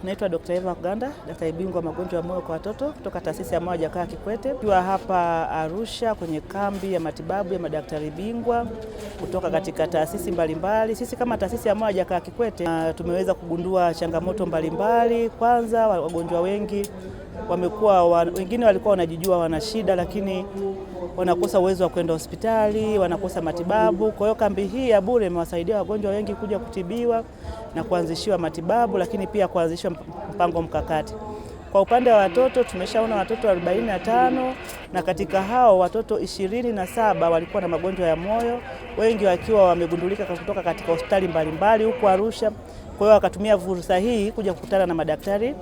Naitwa Dr. Eva Ganda, daktari bingwa magonjwa ya moyo kwa watoto kutoka taasisi ya moyo ya Jakaya Kikwete. Tukiwa hapa Arusha kwenye kambi ya matibabu ya madaktari bingwa kutoka katika taasisi mbalimbali. Sisi kama taasisi ya moyo ya Jakaya Kikwete tumeweza kugundua changamoto mbalimbali. Kwanza, wagonjwa wengi wengine walikuwa wanajijua wana shida, lakini wanakosa uwezo wa kwenda hospitali, wanakosa matibabu. Kwa hiyo kambi hii ya bure imewasaidia wagonjwa wengi kuja kutibiwa na kuanzishiwa matibabu, lakini pia kuanzishwa mpango mkakati. Kwa upande wa watoto tumeshaona watoto 45 na katika hao watoto 27 walikuwa na magonjwa ya moyo, wengi wakiwa wamegundulika kutoka katika hospitali mbalimbali huko Arusha. Kwa hiyo wakatumia fursa hii kuja kukutana na madaktari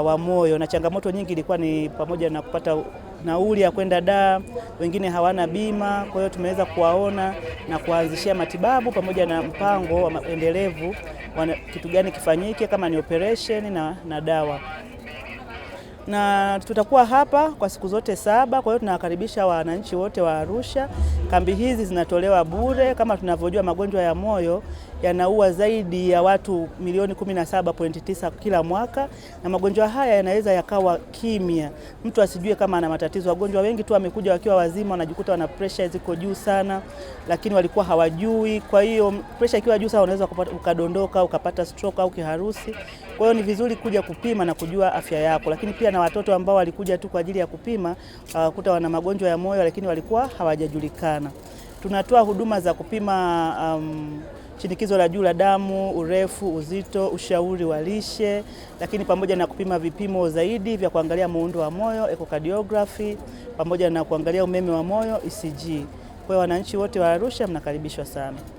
wa moyo, na changamoto nyingi ilikuwa ni pamoja na kupata nauli ya kwenda Dar, wengine hawana bima. Kwa hiyo tumeweza kuwaona na kuanzishia matibabu pamoja na mpango wa endelevu kitu gani kifanyike, kama ni operation na dawa. Na tutakuwa hapa kwa siku zote 7. Kwa hiyo tunawakaribisha wananchi wote wa Arusha. Kambi hizi zinatolewa bure. Kama tunavyojua, magonjwa ya moyo yanaua zaidi ya watu milioni 17.9 kila mwaka, na magonjwa haya yanaweza yakawa kimya, mtu asijue kama ana matatizo. Wagonjwa wengi tu wamekuja wakiwa wazima, wanajikuta wana pressure ziko juu sana, lakini walikuwa hawajui. Kwa hiyo pressure ikiwa juu sana unaweza ukadondoka, ukapata stroke au kiharusi. Kwa hiyo ni vizuri kuja kupima na kujua afya yako. Lakini pia na watoto ambao walikuja tu kwa ajili ya kupima, kuta wana magonjwa ya moyo lakini walikuwa hawajajulikana. Tunatoa huduma za kupima shinikizo la juu la damu, urefu, uzito, ushauri wa lishe, lakini pamoja na kupima vipimo zaidi vya kuangalia muundo wa moyo, echocardiography, pamoja na kuangalia umeme wa moyo, ECG. Kwa hiyo wananchi wote wa Arusha mnakaribishwa sana.